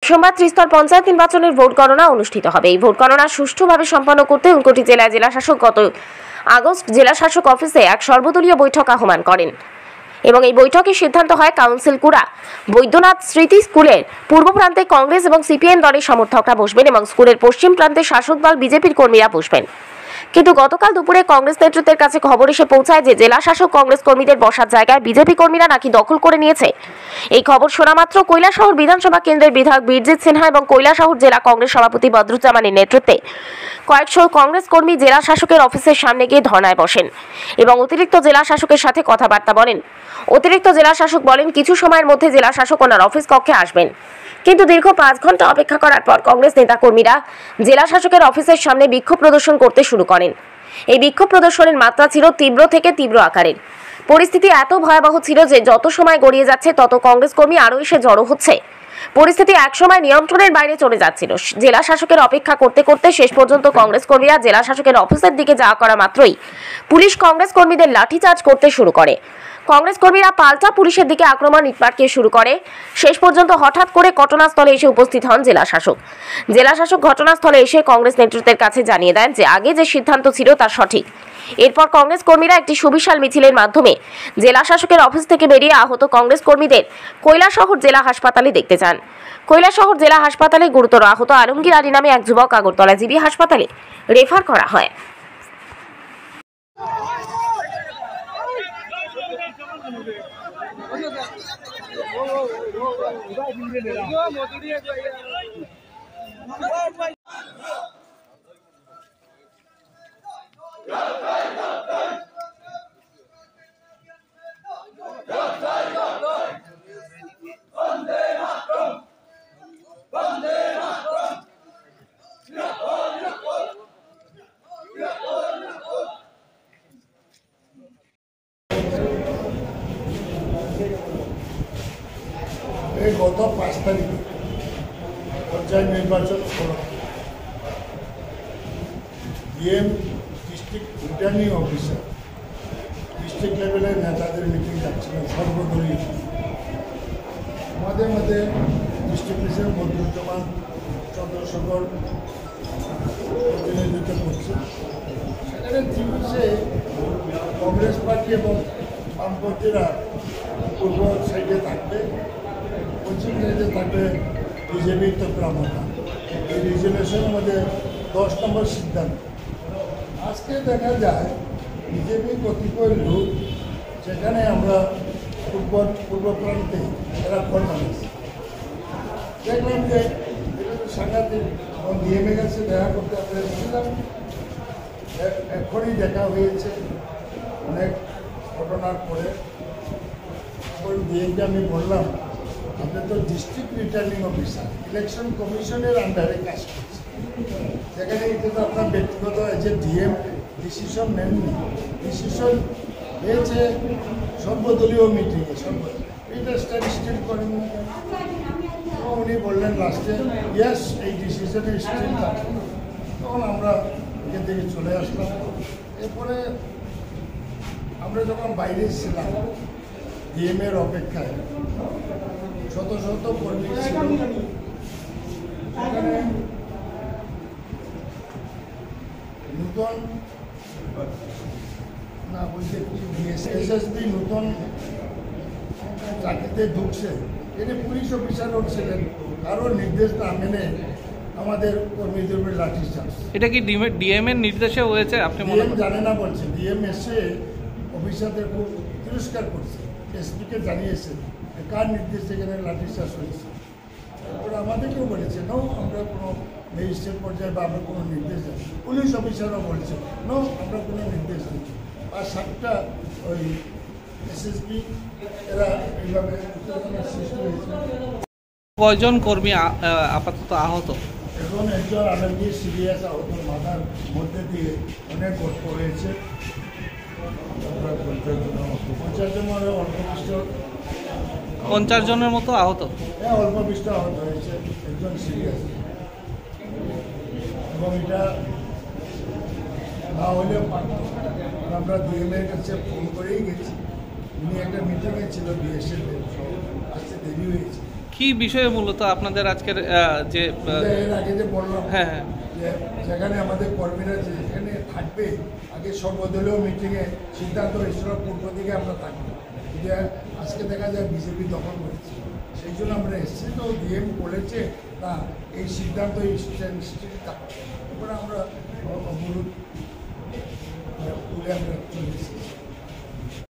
সোমবার ত্রিস্তর পঞ্চায়েত নির্বাচনের ভোট গণনা অনুষ্ঠিত হবে। এই ভোট গণনা সুষ্ঠুভাবে সম্পন্ন করতে ঊনকোটি জেলায় জেলাশাসক গত আগস্ট জেলাশাসক অফিসে এক সর্বদলীয় বৈঠক আহ্বান করেন এবং এই বৈঠকে সিদ্ধান্ত হয় কাউন্সিল কুড়া বৈদ্যনাথ স্মৃতি স্কুলের পূর্ব প্রান্তে কংগ্রেস এবং সিপিএম দলের সমর্থকরা বসবেন এবং স্কুলের পশ্চিম প্রান্তে শাসক দল বিজেপির কর্মীরা বসবেন। কিন্তু গতকাল দুপুরে কংগ্রেস নেতৃত্বের কাছে খবর এসে পৌঁছায় যে জেলা শাসক কংগ্রেস কর্মীদের বসার জায়গায় বিজেপি কর্মীরা নাকি দখল করে নিয়েছে। এই খবর শোনা মাত্র কৈলাসহর বিধানসভা কেন্দ্রের বিধায়ক বীরজিৎ সিনহা এবং কৈলাসহর জেলা কংগ্রেস সভাপতি বদরুজ্জামানের নেতৃত্বে কয়েকশো কংগ্রেস কর্মী জেলা শাসকের অফিসের সামনে গিয়ে ধর্নায় বসেন এবং অতিরিক্ত জেলা শাসকের সাথে কথাবার্তা বলেন। অতিরিক্ত জেলা শাসক বলেন কিছু সময়ের মধ্যে জেলা শাসক ওনার অফিস কক্ষে আসবেন। কিন্তু দীর্ঘ 5 ঘন্টা অপেক্ষা করার পর কংগ্রেস নেতাকর্মীরা জেলা শাসকের অফিসের সামনে বিক্ষোভ প্রদর্শন করতে শুরু করেন। এই বিক্ষোভ প্রদর্শনের মাত্রা ছিল তীব্র থেকে তীব্র আকারের। পরিস্থিতি এত ভয়াবহ ছিল যে যত সময় গড়িয়ে যাচ্ছে তত কংগ্রেস কর্মী আরও এসে জড়ো হচ্ছে। পরিস্থিতি একসময় নিয়ন্ত্রণের বাইরে চলে যাচ্ছিল। জেলা শাসকের অপেক্ষা করতে করতে শেষ পর্যন্ত কংগ্রেস কর্মীরা জেলা শাসকের অফিসের দিকে যাওয়া করা মাত্রই পুলিশ কংগ্রেস কর্মীদের লাঠিচার্জ করতে শুরু করে। কংগ্রেস কর্মীরা পাল্টা পুলিশের দিকে আক্রমণ ইটপাটকে শুরু করে। শেষ পর্যন্ত হঠাৎ করে ঘটনাস্থলে এসে উপস্থিত হন জেলা শাসক। জেলা শাসক ঘটনাস্থলে এসে কংগ্রেস নেতৃত্বের কাছে জানিয়ে দেন যে আগে যে সিদ্ধান্ত ছিল তা সঠিক। এরপর কংগ্রেস কর্মীরা একটি সুবিশাল মিছিলের মাধ্যমে জেলা শাসকের অফিস থেকে বেরিয়ে আহত কংগ্রেস কর্মীদের কৈলাসহর জেলা হাসপাতালে দেখতে যান। কৈলাসহর জেলা হাসপাতালে গুরুতর আহত আলমগীর আলী নামে এক যুবক আগরতলা জিবি হাসপাতালে রেফার করা হয়। গত 5 তারিখে পঞ্চায়েত নির্বাচন হলো। DM district returning officer district লেভেলের নেতাদের মিটিং যাচ্ছিল সর্বদলীয়। আমাদের মধ্যে ডিস্ট্রিক্ট প্রেসিডেন্ট বদরুজ্জামান চন্দ্রশেখর প্রতিনিধিত্ব করছে। সেখানে ত্রিপুরে কংগ্রেস পার্টি এবং বামপন্থীরা পূর্ব সাইডে থাকবে, পশ্চিম সাইডে থাকবে বিজেপির তো প্রামতা। এই রিজলিউশনের মধ্যে 10 নম্বর সিদ্ধান্ত। আজকে দেখা যায় বিজেপি কতিপয় লোক যেখানে আমরা পূর্ব প্রান্তে এরা ফরমালিয়েছে। দেখলাম যে এটা তো সাংঘাতিক। ডিএমের কাছে দেখা করতে আমরা এসেছিলাম, এখনই দেখা হয়েছে অনেক ঘটনার পরে। ডিএমকে আমি বললাম আপনি তো ডিস্ট্রিক্ট রিটার্নিং অফিসার, ইলেকশন কমিশনের আন্ডারে কাজ করছে, যেখানে এটা তো আপনার ব্যক্তিগত যে ডিএম ডিসিশন নেননি, ডিসিশন হয়েছে সর্বদলীয় মিটিংয়ে, এটা স্ট্যাটিস্টিক করেন না। উনি বললেন লাস্টে ইয়েস এই ডিসিশনে স্টিল থাকে। তখন আমরা এখান থেকে চলে আসলাম। এরপরে আমরা যখন বাইরে ছিলাম ডিএমের অপেক্ষায় শত শত কর্মী ছিল। সেখানে নতুন না বলছে এসএসবি নতুন চাকরিতে ঢুকছে, এটি পুলিশ অফিসারও ছিলেন, কারোর নির্দেশ না মেনে আমাদের কর্মীদের উপরে লাঠিচার্জ। এটা কি ডিএম এর নির্দেশে হয়েছে? আপনি ডিএম জানে না বলছে, ডিএম এসে অফিসারদের খুব তিরস্কার করছে, এসপিকে জানিয়েছে কার নির্দেশে এখানে লাঠিচার্জ হয়েছে। তারপরে আমাদেরকেও বলেছে নো, আমরা কোনো ম্যাজিস্ট্রেট পর্যায়ে বা আমরা কোনো নির্দেশ দেয়। পুলিশ অফিসারও বলছে নো, আমরা কোনো নির্দেশ দিই। আর 7টা ওই এসএসবি এরা এইভাবে উত্তেজনার সৃষ্টি হয়েছে। কয়জন কর্মী আপাতত আহত? এখন একজন আলমগীর সিরিয়াস আহত, মাথার মধ্যে দিয়ে অনেক কষ্ট হয়েছে। 50 জনের মতো আহত। হ্যাঁ, অল্প বিষ্ট আহত হয়েছে, একজন সিরিয়াস। এবং এটা না হলেও আমরা ডিএমের কাছে ফোন করেই গেছি, উনি একটা মিটিংয়ে ছিল বিএসএফ আসতে দেরি হয়েছে। কি বিষয়ে মূলত আপনাদের আজকের যে এর আগে যে বললাম হ্যাঁ হ্যাঁ যে যেখানে আমাদের কর্মীরা যেখানে থাকবে আগে সর্বদলীয় মিটিংয়ে সিদ্ধান্ত এসেছিল পূর্ব দিকে আমরা থাকবো, যে আজকে দেখা যায় বিজেপি দখল করেছে, সেই জন্য আমরা এসেছি। তো ডিএম বলেছে না এই সিদ্ধান্ত এবার আমরা অবরোধ তুলে আমরা চলে এসেছি।